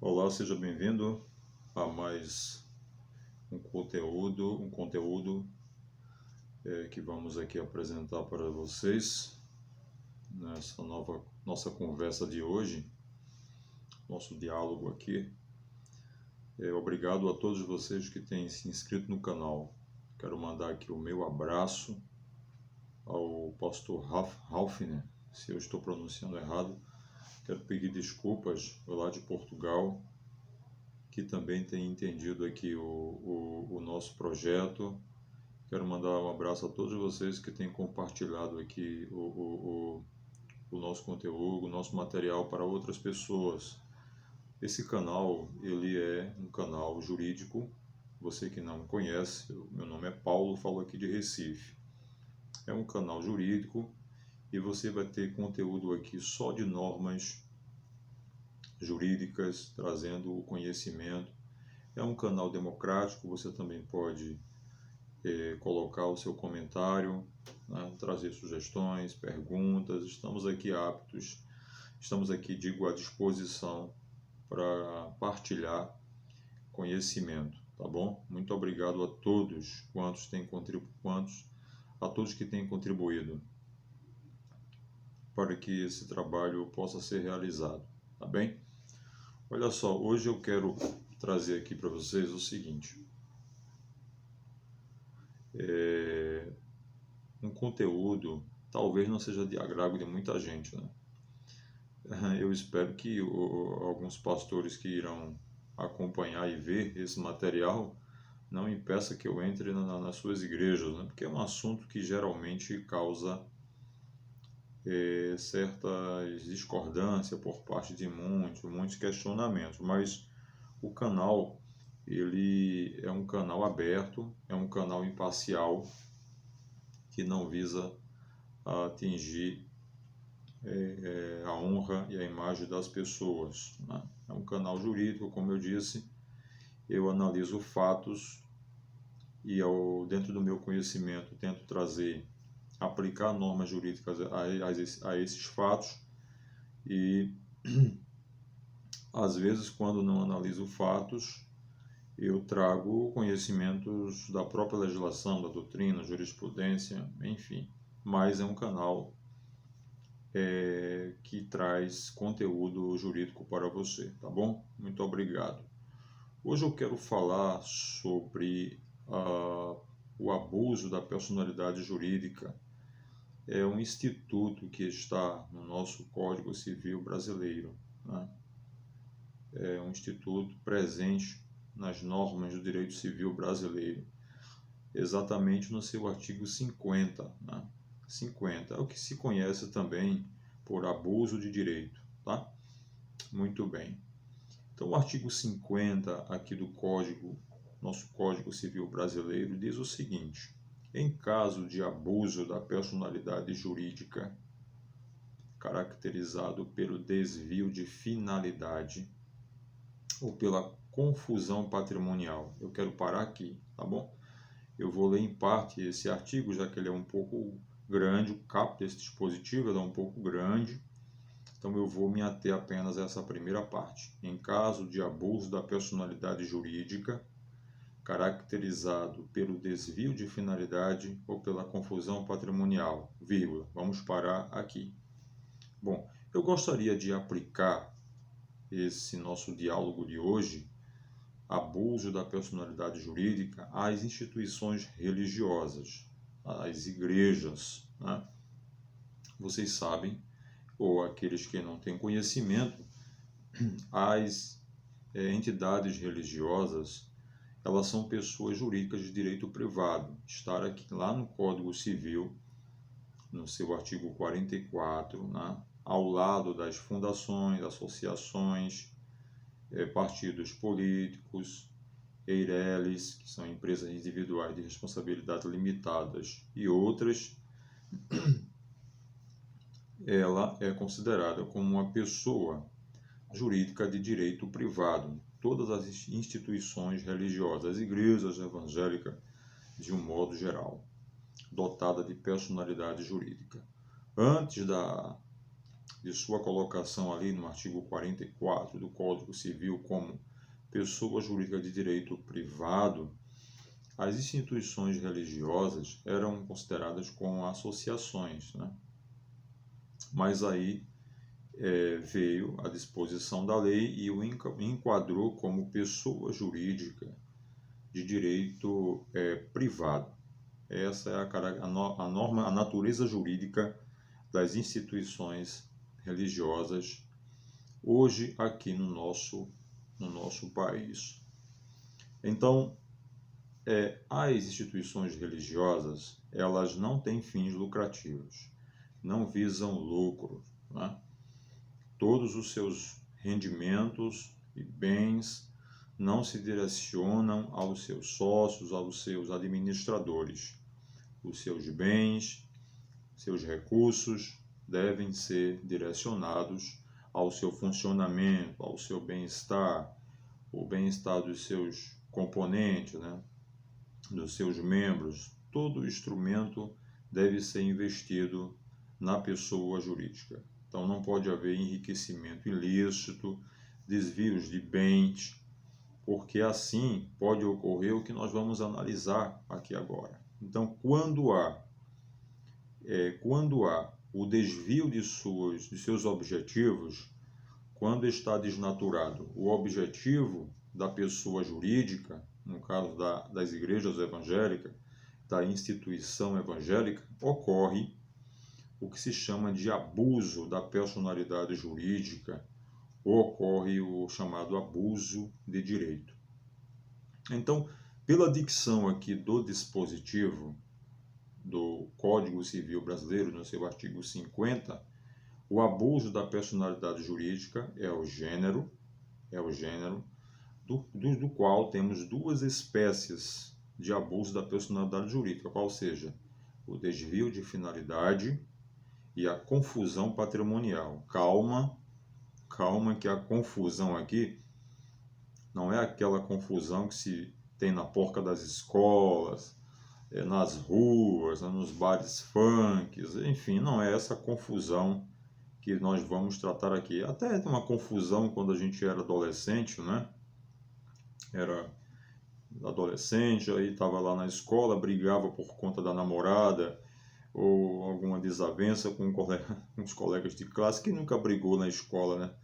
Olá, seja bem-vindo a mais um conteúdo que vamos aqui apresentar para vocês nessa nossa conversa de hoje, nosso diálogo aqui. Obrigado a todos vocês que têm se inscrito no canal. Quero mandar aqui o meu abraço ao pastor Ralfner, se eu estou pronunciando errado. Quero pedir desculpas lá de Portugal, que também tem entendido aqui o nosso projeto. Quero mandar um abraço a todos vocês que têm compartilhado aqui o nosso conteúdo, o nosso material para outras pessoas. Esse canal, ele é um canal jurídico. Você que não me conhece, meu nome é Paulo, falo aqui de Recife. É um canal jurídico e você vai ter conteúdo aqui só de normas jurídicas, trazendo o conhecimento. É um canal democrático, você também pode colocar o seu comentário, né, trazer sugestões, perguntas. Estamos aqui aptos, digo, à disposição para partilhar conhecimento, tá bom? Muito obrigado a todos a todos que têm contribuído para que esse trabalho possa ser realizado, tá bem? Olha só, hoje eu quero trazer aqui para vocês o seguinte. Um conteúdo talvez não seja de agrado de muita gente, né? Eu espero que alguns pastores que irão acompanhar e ver esse material não impeça que eu entre nas suas igrejas, né? Porque é um assunto que geralmente causa certas discordâncias por parte de muitos questionamentos, mas o canal, ele é um canal aberto, é um canal imparcial, que não visa atingir a honra e a imagem das pessoas, né? É um canal jurídico, como eu disse. Eu analiso fatos e, dentro do meu conhecimento, tento aplicar normas jurídicas a esses fatos. E às vezes, quando não analiso fatos, eu trago conhecimentos da própria legislação, da doutrina, jurisprudência, enfim. Mas é um canal que traz conteúdo jurídico para você, tá bom? Muito obrigado. Hoje eu quero falar sobre o abuso da personalidade jurídica. É um instituto que está no nosso Código Civil brasileiro, né? É um instituto presente nas normas do direito civil brasileiro, exatamente no seu artigo 50, né? 50 é o que se conhece também por abuso de direito, tá? Muito bem. Então, o artigo 50 aqui do nosso Código Civil brasileiro, diz o seguinte: em caso de abuso da personalidade jurídica, caracterizado pelo desvio de finalidade ou pela confusão patrimonial. Eu quero parar aqui, tá bom? Eu vou ler em parte esse artigo, já que ele é um pouco grande, o caput desse dispositivo é um pouco grande, então eu vou me ater apenas a essa primeira parte. Em caso de abuso da personalidade jurídica, caracterizado pelo desvio de finalidade ou pela confusão patrimonial, vírgula. Vamos parar aqui. Bom, eu gostaria de aplicar esse nosso diálogo de hoje, abuso da personalidade jurídica, às instituições religiosas, às igrejas, né? Vocês sabem, ou aqueles que não têm conhecimento, as entidades religiosas, elas são pessoas jurídicas de direito privado. Estar aqui lá no Código Civil, no seu artigo 44, né? Ao lado das fundações, associações, partidos políticos, EIRELIs, que são empresas individuais de responsabilidade limitadas, e outras, ela é considerada como uma pessoa jurídica de direito privado. Todas as instituições religiosas, as igrejas evangélicas, de um modo geral, dotada de personalidade jurídica. Antes de sua colocação ali no artigo 44 do Código Civil como pessoa jurídica de direito privado, as instituições religiosas eram consideradas como associações, né? Mas aí veio a disposição da lei e o enquadrou como pessoa jurídica de direito privado. Essa é a norma, a natureza jurídica das instituições religiosas hoje aqui no nosso país. Então, as instituições religiosas, elas não têm fins lucrativos, não visam lucro, né? Todos os seus rendimentos e bens não se direcionam aos seus sócios, aos seus administradores. Os seus bens, seus recursos devem ser direcionados ao seu funcionamento, ao seu bem-estar, o bem-estar dos seus componentes, né? Dos seus membros. Todo instrumento deve ser investido na pessoa jurídica. Então não pode haver enriquecimento ilícito, desvios de bens, porque assim pode ocorrer o que nós vamos analisar aqui agora. Então, quando há o desvio de seus objetivos, quando está desnaturado o objetivo da pessoa jurídica, no caso das igrejas evangélicas, da instituição evangélica, ocorre o que se chama de abuso da personalidade jurídica, ou ocorre o chamado abuso de direito. Então, pela dicção aqui do dispositivo do Código Civil Brasileiro, no seu artigo 50, o abuso da personalidade jurídica é o gênero do qual temos duas espécies de abuso da personalidade jurídica, qual seja o desvio de finalidade e a confusão patrimonial. Calma, que a confusão aqui não é aquela confusão que se tem na porta das escolas, nas ruas, nos bares funks, enfim, não é essa confusão que nós vamos tratar aqui. Até tem uma confusão quando a gente era adolescente, né? Era adolescente, aí estava lá na escola, brigava por conta da namorada, ou alguma desavença com os colegas de classe, que nunca brigou na escola, né?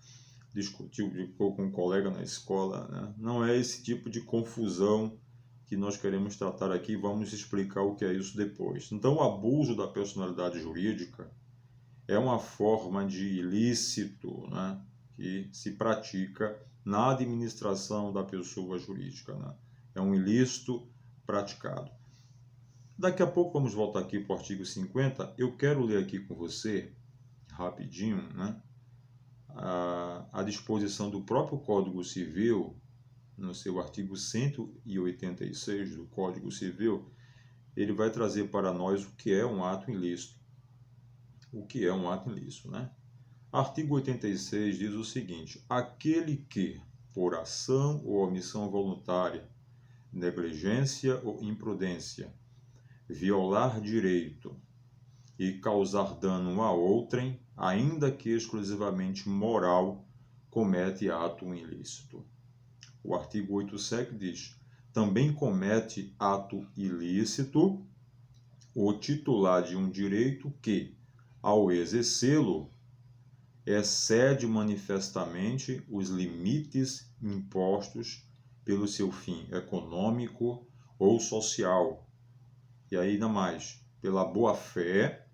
Brigou com um colega na escola, né? Não é esse tipo de confusão que nós queremos tratar aqui, vamos explicar o que é isso depois. Então, o abuso da personalidade jurídica é uma forma de ilícito, né, que se pratica na administração da pessoa jurídica, né? É um ilícito praticado. Daqui a pouco vamos voltar aqui para o artigo 50. Eu quero ler aqui com você, rapidinho, né, a disposição do próprio Código Civil, no seu artigo 186 do Código Civil. Ele vai trazer para nós o que é um ato ilícito. O que é um ato ilícito, né? Artigo 86 diz o seguinte: aquele que, por ação ou omissão voluntária, negligência ou imprudência, violar direito e causar dano a outrem, ainda que exclusivamente moral, comete ato ilícito. O artigo 87 diz: também comete ato ilícito o titular de um direito que, ao exercê-lo, excede manifestamente os limites impostos pelo seu fim econômico ou social, e ainda mais, pela boa-fé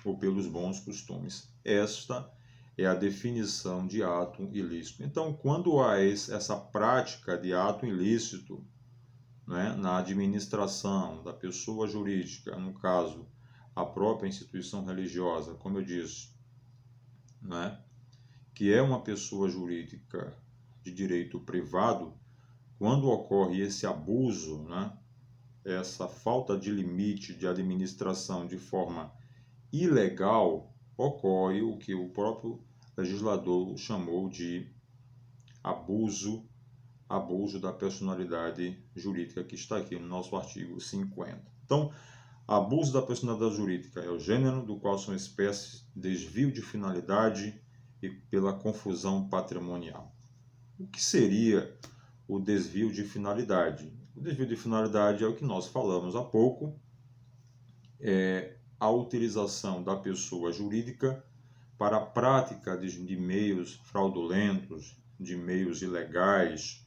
ou pelos bons costumes. Esta é a definição de ato ilícito. Então, quando há essa prática de ato ilícito, né, na administração da pessoa jurídica, no caso, a própria instituição religiosa, como eu disse, né, que é uma pessoa jurídica de direito privado, quando ocorre esse abuso, né, essa falta de limite de administração de forma ilegal, ocorre o que o próprio legislador chamou de abuso da personalidade jurídica, que está aqui no nosso artigo 50. Então, abuso da personalidade jurídica é o gênero do qual são espécies, desvio de finalidade e pela confusão patrimonial. O que seria o desvio de finalidade? O desvio de finalidade é o que nós falamos há pouco, é a utilização da pessoa jurídica para a prática de meios fraudulentos, de meios ilegais,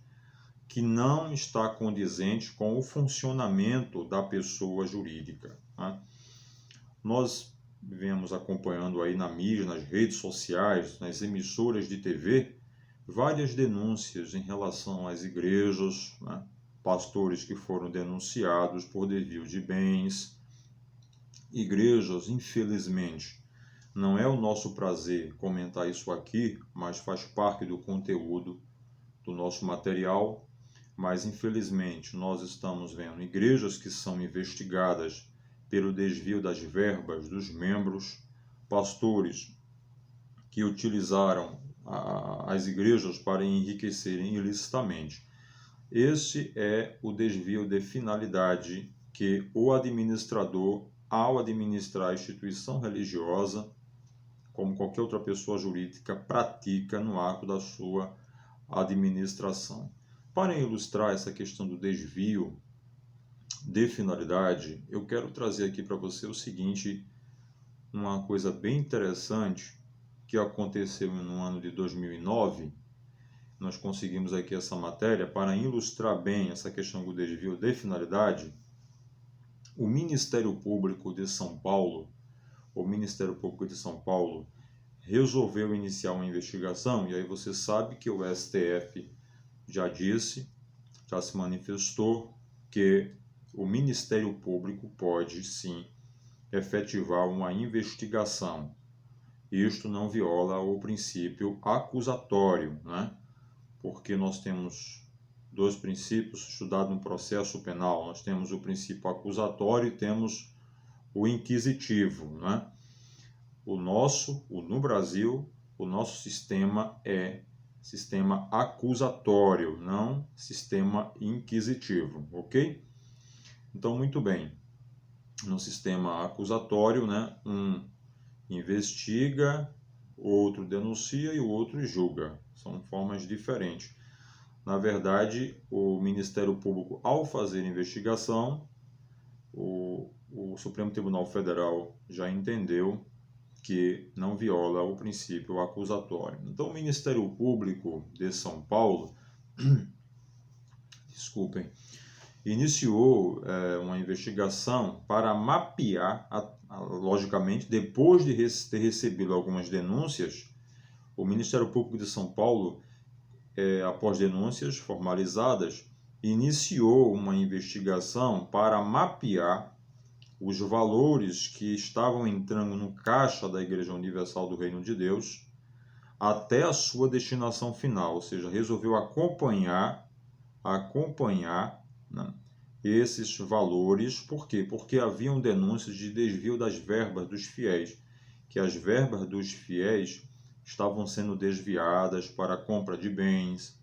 que não está condizente com o funcionamento da pessoa jurídica. Né? Nós vemos acompanhando aí na mídia, nas redes sociais, nas emissoras de TV, várias denúncias em relação às igrejas, né? Pastores que foram denunciados por desvio de bens. Igrejas, infelizmente, não é o nosso prazer comentar isso aqui, mas faz parte do conteúdo do nosso material. Mas, infelizmente, nós estamos vendo igrejas que são investigadas pelo desvio das verbas dos membros, pastores que utilizaram as igrejas para enriquecerem ilicitamente. Esse é o desvio de finalidade que o administrador, ao administrar a instituição religiosa, como qualquer outra pessoa jurídica, pratica no ato da sua administração. Para ilustrar essa questão do desvio de finalidade, eu quero trazer aqui para você o seguinte, uma coisa bem interessante que aconteceu no ano de 2009. Nós conseguimos aqui essa matéria para ilustrar bem essa questão do desvio de finalidade. O Ministério Público de São Paulo, resolveu iniciar uma investigação, e aí você sabe que o STF já se manifestou que o Ministério Público pode sim efetivar uma investigação. Isto não viola o princípio acusatório, né? Porque nós temos dois princípios estudados no processo penal. Nós temos o princípio acusatório e temos o inquisitivo, né? No Brasil, o nosso sistema é sistema acusatório, não sistema inquisitivo, ok? Então, muito bem. No sistema acusatório, né, um investiga, outro denuncia e o outro julga. São formas diferentes. Na verdade, o Ministério Público, ao fazer investigação, o Supremo Tribunal Federal já entendeu que não viola o princípio acusatório. Então, o Ministério Público de São Paulo, iniciou uma investigação para mapear, logicamente, depois de ter recebido algumas denúncias, o Ministério Público de São Paulo, após denúncias formalizadas, iniciou uma investigação para mapear os valores que estavam entrando no caixa da Igreja Universal do Reino de Deus até a sua destinação final, ou seja, resolveu acompanhar, né, esses valores. Por quê? Porque haviam denúncias de desvio das verbas dos fiéis, que as verbas dos fiéis estavam sendo desviadas para a compra de bens,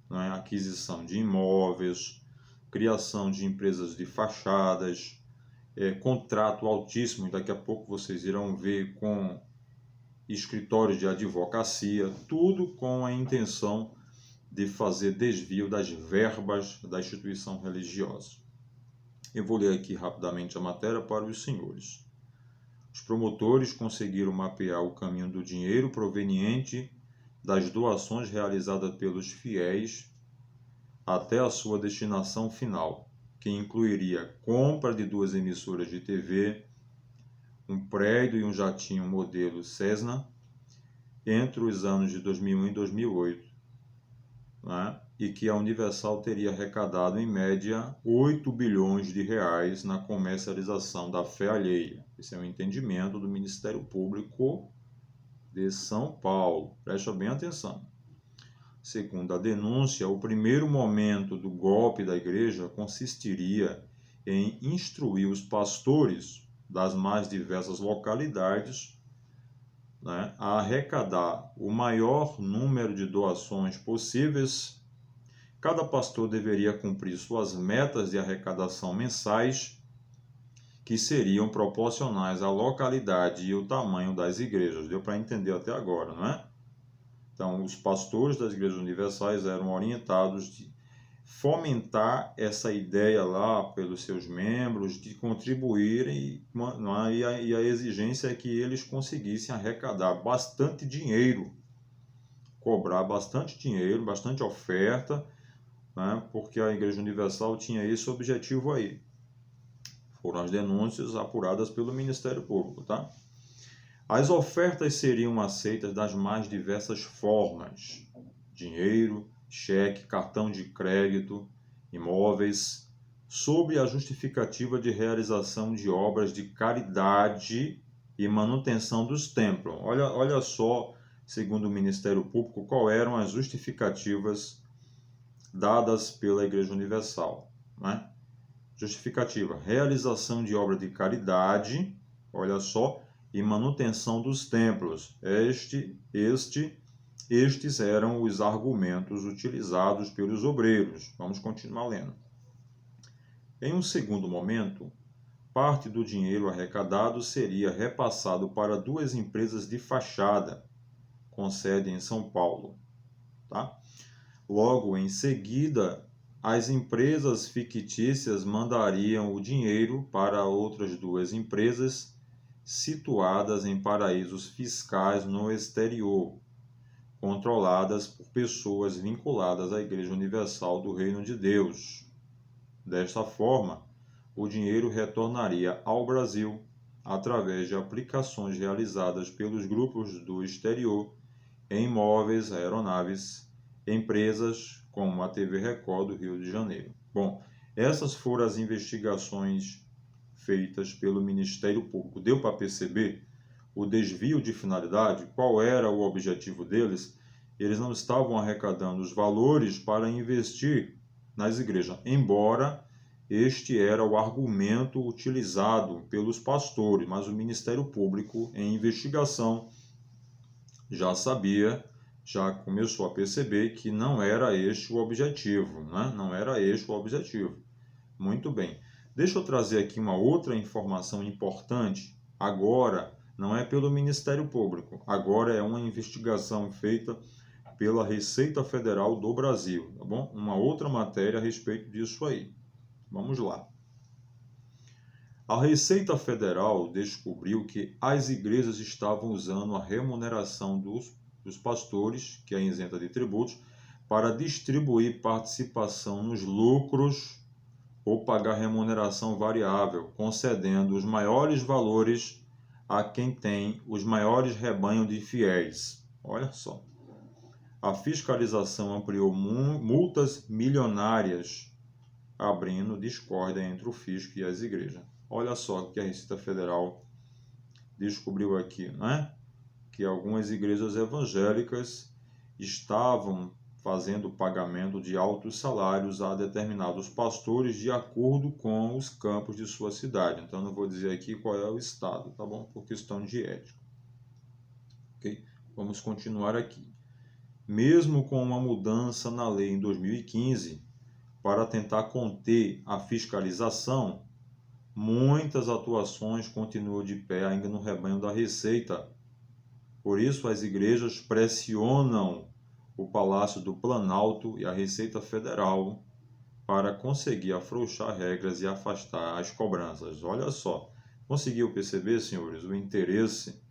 né, aquisição de imóveis, criação de empresas de fachadas, contrato altíssimo, daqui a pouco vocês irão ver, com escritórios de advocacia, tudo com a intenção de fazer desvio das verbas da instituição religiosa. Eu vou ler aqui rapidamente a matéria para os senhores. Os promotores conseguiram mapear o caminho do dinheiro proveniente das doações realizadas pelos fiéis até a sua destinação final, que incluiria compra de 2 emissoras de TV, um prédio e um jatinho modelo Cessna, entre os anos de 2001 e 2008, né? E que a Universal teria arrecadado em média 8 bilhões de reais na comercialização da fé alheia. Esse é o entendimento do Ministério Público de São Paulo. Preste bem atenção. Segundo a denúncia, o primeiro momento do golpe da igreja consistiria em instruir os pastores das mais diversas localidades, né, a arrecadar o maior número de doações possíveis. Cada pastor deveria cumprir suas metas de arrecadação mensais, que seriam proporcionais à localidade e o tamanho das igrejas. Deu para entender até agora, não é? Então, os pastores das igrejas universais eram orientados de fomentar essa ideia lá pelos seus membros, de contribuírem, e a exigência é que eles conseguissem arrecadar bastante dinheiro, cobrar bastante dinheiro, bastante oferta, né, porque a Igreja Universal tinha esse objetivo aí. Foram as denúncias apuradas pelo Ministério Público, tá? As ofertas seriam aceitas das mais diversas formas: dinheiro, cheque, cartão de crédito, imóveis, sob a justificativa de realização de obras de caridade e manutenção dos templos. Olha só, segundo o Ministério Público, qual eram as justificativas dadas pela Igreja Universal, né? Justificativa: realização de obra de caridade, olha só, e manutenção dos templos. Estes eram os argumentos utilizados pelos obreiros. Vamos continuar lendo. Em um segundo momento, parte do dinheiro arrecadado seria repassado para 2 empresas de fachada, com sede em São Paulo. Tá? Logo em seguida, as empresas fictícias mandariam o dinheiro para outras 2 empresas situadas em paraísos fiscais no exterior, controladas por pessoas vinculadas à Igreja Universal do Reino de Deus. Desta forma, o dinheiro retornaria ao Brasil através de aplicações realizadas pelos grupos do exterior em imóveis, aeronaves, empresas como a TV Record do Rio de Janeiro. Bom, essas foram as investigações feitas pelo Ministério Público. Deu para perceber o desvio de finalidade? Qual era o objetivo deles? Eles não estavam arrecadando os valores para investir nas igrejas, embora este era o argumento utilizado pelos pastores, mas o Ministério Público, em investigação, já começou a perceber que não era este o objetivo, né? Não era este o objetivo. Muito bem. Deixa eu trazer aqui uma outra informação importante. Agora, não é pelo Ministério Público, agora é uma investigação feita pela Receita Federal do Brasil, tá bom? Uma outra matéria a respeito disso aí. Vamos lá. A Receita Federal descobriu que as igrejas estavam usando a remuneração dos pastores, que é isenta de tributos, para distribuir participação nos lucros ou pagar remuneração variável, concedendo os maiores valores a quem tem os maiores rebanhos de fiéis. Olha só. A fiscalização ampliou multas milionárias, abrindo discórdia entre o fisco e as igrejas. Olha só o que a Receita Federal descobriu aqui, né? Que algumas igrejas evangélicas estavam fazendo pagamento de altos salários a determinados pastores de acordo com os campos de sua cidade. Então, não vou dizer aqui qual é o estado, tá bom? Por questão de ética. Ok? Vamos continuar aqui. Mesmo com uma mudança na lei em 2015, para tentar conter a fiscalização, muitas atuações continuam de pé ainda no rebanho da Receita. Por isso, as igrejas pressionam o Palácio do Planalto e a Receita Federal para conseguir afrouxar regras e afastar as cobranças. Olha só, conseguiu perceber, senhores, o interesse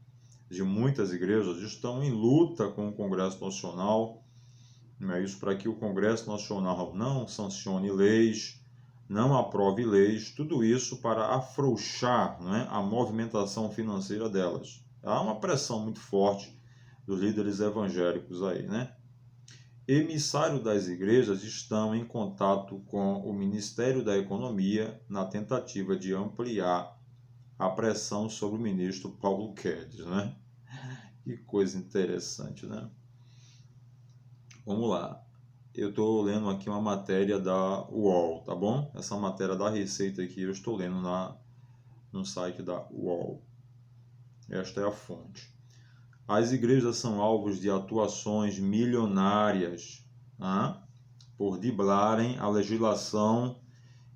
de muitas igrejas estão em luta com o Congresso Nacional, né? Isso para que o Congresso Nacional não sancione leis, não aprove leis, tudo isso para afrouxar, né, a movimentação financeira delas. Há uma pressão muito forte dos líderes evangélicos aí, né? Emissários das igrejas estão em contato com o Ministério da Economia na tentativa de ampliar a pressão sobre o ministro Paulo Guedes, né? Que coisa interessante, né? Vamos lá. Eu estou lendo aqui uma matéria da UOL, tá bom? Essa matéria da Receita aqui eu estou lendo no site da UOL. Esta é a fonte. As igrejas são alvos de atuações milionárias, né, por driblarem a legislação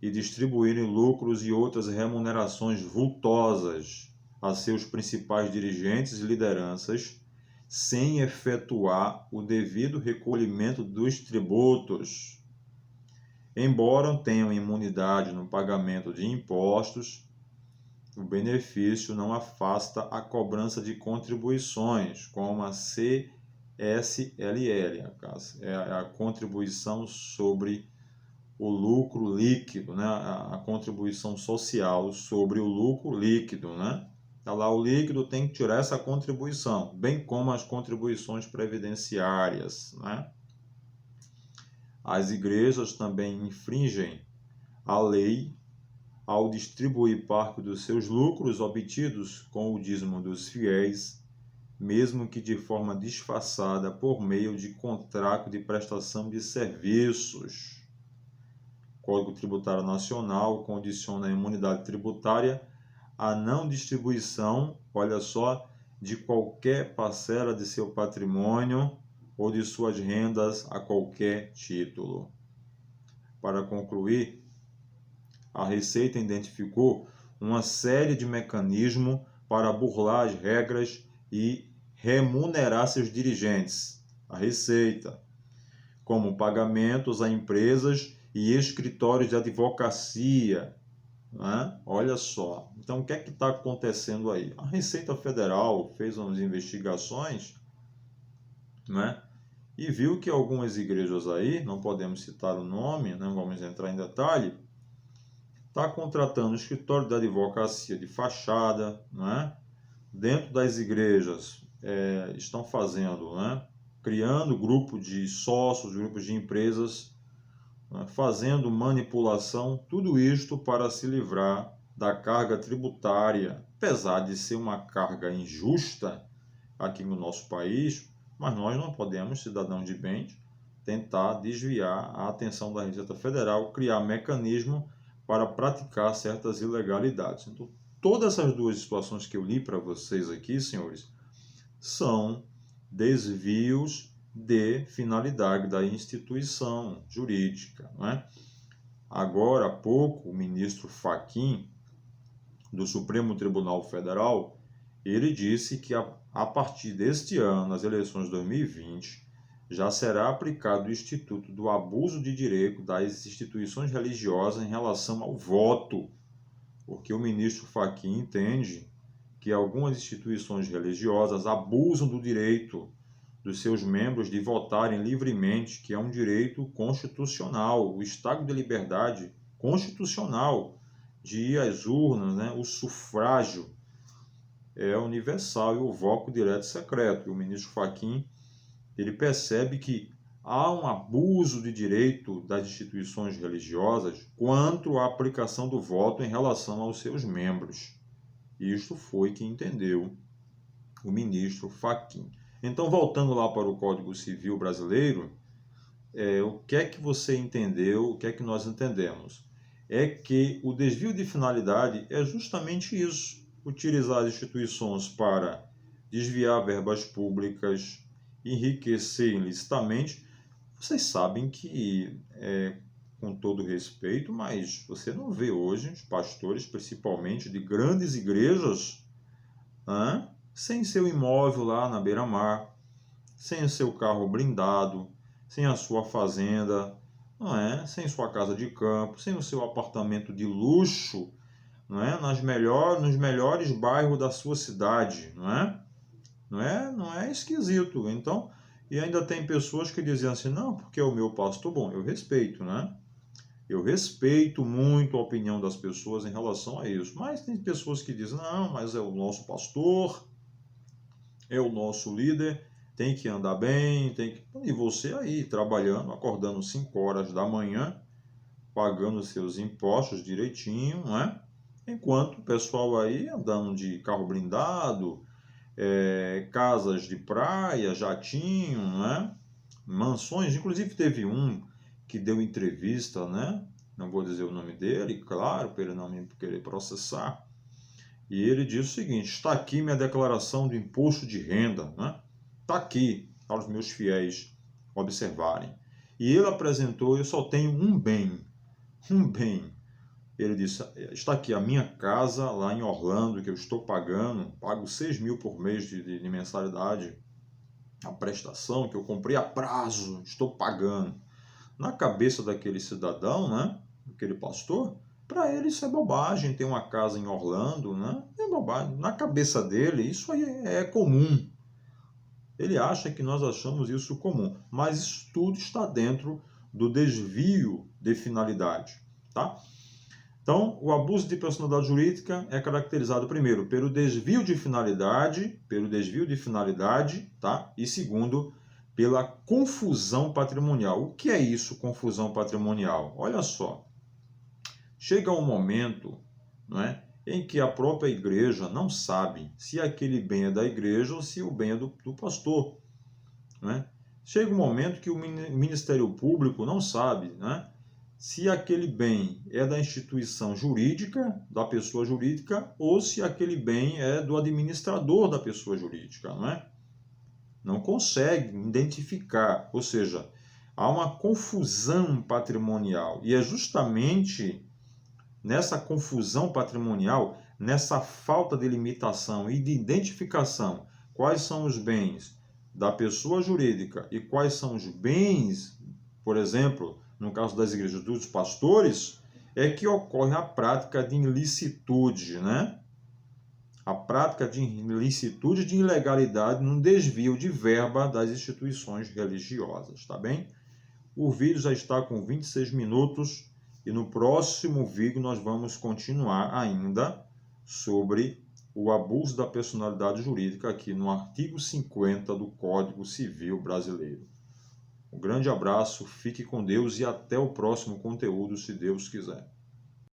e distribuírem lucros e outras remunerações vultosas a seus principais dirigentes e lideranças, sem efetuar o devido recolhimento dos tributos. Embora tenham imunidade no pagamento de impostos, o benefício não afasta a cobrança de contribuições, como a CSLL, a contribuição sobre o lucro líquido, né? A contribuição social sobre o lucro líquido, né? Tá lá, o líquido tem que tirar essa contribuição, bem como as contribuições previdenciárias, né? As igrejas também infringem a lei ao distribuir parte dos seus lucros obtidos com o dízimo dos fiéis, mesmo que de forma disfarçada por meio de contrato de prestação de serviços. O Código Tributário Nacional condiciona a imunidade tributária à não distribuição, olha só, de qualquer parcela de seu patrimônio ou de suas rendas a qualquer título. Para concluir, a Receita identificou uma série de mecanismos para burlar as regras e remunerar seus dirigentes, a Receita, como pagamentos a empresas e escritórios de advocacia. Né? Olha só, então o que é que está acontecendo aí? A Receita Federal fez umas investigações, né? E viu que algumas igrejas aí, não podemos citar o nome, não vamos entrar em detalhe, está contratando escritório de advocacia de fachada, né? Dentro das igrejas estão fazendo, né? Criando grupo de sócios, grupos de empresas, né? Fazendo manipulação, tudo isto para se livrar da carga tributária, apesar de ser uma carga injusta aqui no nosso país, mas nós não podemos, cidadãos de bem, tentar desviar a atenção da Receita Federal, criar mecanismo para praticar certas ilegalidades. Então, todas essas duas situações que eu li para vocês aqui, senhores, são desvios de finalidade da instituição jurídica. Né? Agora há pouco, o ministro Fachin, do Supremo Tribunal Federal, ele disse que a partir deste ano, nas eleições de 2020, já será aplicado o Instituto do Abuso de Direito das instituições religiosas em relação ao voto, porque o ministro Fachin entende que algumas instituições religiosas abusam do direito dos seus membros de votarem livremente, que é um direito constitucional, o estado de liberdade constitucional de ir às urnas, né? O sufrágio é universal e o voto direto secreto. E o ministro Fachin, ele percebe que há um abuso de direito das instituições religiosas quanto à aplicação do voto em relação aos seus membros. Isto foi que entendeu o ministro Fachin. Então, voltando lá para o Código Civil brasileiro, o que é que você entendeu, o que é que nós entendemos? É que o desvio de finalidade é justamente isso, utilizar as instituições para desviar verbas públicas, enriquecer ilicitamente. Vocês sabem que, com todo respeito, mas você não vê hoje os pastores, principalmente de grandes igrejas, sem seu imóvel lá na beira-mar, sem o seu carro blindado, sem a sua fazenda, não é? Sem sua casa de campo, sem o seu apartamento de luxo, não é? Nos melhores bairros da sua cidade, não é? Não é esquisito. Então, e ainda tem pessoas que dizem assim, não, porque é o meu pastor. Bom, eu respeito, né? Eu respeito muito a opinião das pessoas em relação a isso. Mas tem pessoas que dizem, não, mas é o nosso pastor, é o nosso líder, tem que andar bem, tem que... E você aí, trabalhando, acordando 5 horas da manhã, pagando seus impostos direitinho, né? Enquanto o pessoal aí andando de carro blindado, casas de praia, jatinho, né? Mansões. Inclusive teve um que deu entrevista, né? Não vou dizer o nome dele, claro, para ele não me querer processar. E ele diz o seguinte, está aqui minha declaração de imposto de renda, né? Está aqui para os meus fiéis observarem. E ele apresentou, eu só tenho um bem. Ele disse, está aqui a minha casa lá em Orlando, que eu estou pagando, pago 6 mil por mês de mensalidade. a prestação que eu comprei a prazo, estou pagando. Na cabeça daquele cidadão, né, aquele pastor, para ele isso é bobagem, tem uma casa em Orlando, né? É bobagem. Na cabeça dele, isso aí é comum. Ele acha que nós achamos isso comum, mas isso tudo está dentro do desvio de finalidade, tá? Então, o abuso de personalidade jurídica é caracterizado primeiro pelo desvio de finalidade, tá? E segundo, pela confusão patrimonial. O que é isso, confusão patrimonial? Olha só, chega um momento, não é, em que a própria igreja não sabe se aquele bem é da igreja ou se o bem é do pastor, não é? Chega um momento que o Ministério Público não sabe, né, se aquele bem é da instituição jurídica, da pessoa jurídica, ou se aquele bem é do administrador da pessoa jurídica, não é? Não consegue identificar, ou seja, há uma confusão patrimonial. E é justamente nessa confusão patrimonial, nessa falta de limitação e de identificação, quais são os bens da pessoa jurídica e quais são os bens, por exemplo, no caso das igrejas dos pastores, é que ocorre a prática de ilicitude, né? A prática de ilicitude, de ilegalidade no desvio de verba das instituições religiosas, tá bem? O vídeo já está com 26 minutos e no próximo vídeo nós vamos continuar ainda sobre o abuso da personalidade jurídica aqui no artigo 50 do Código Civil Brasileiro. Um grande abraço, fique com Deus e até o próximo conteúdo, se Deus quiser.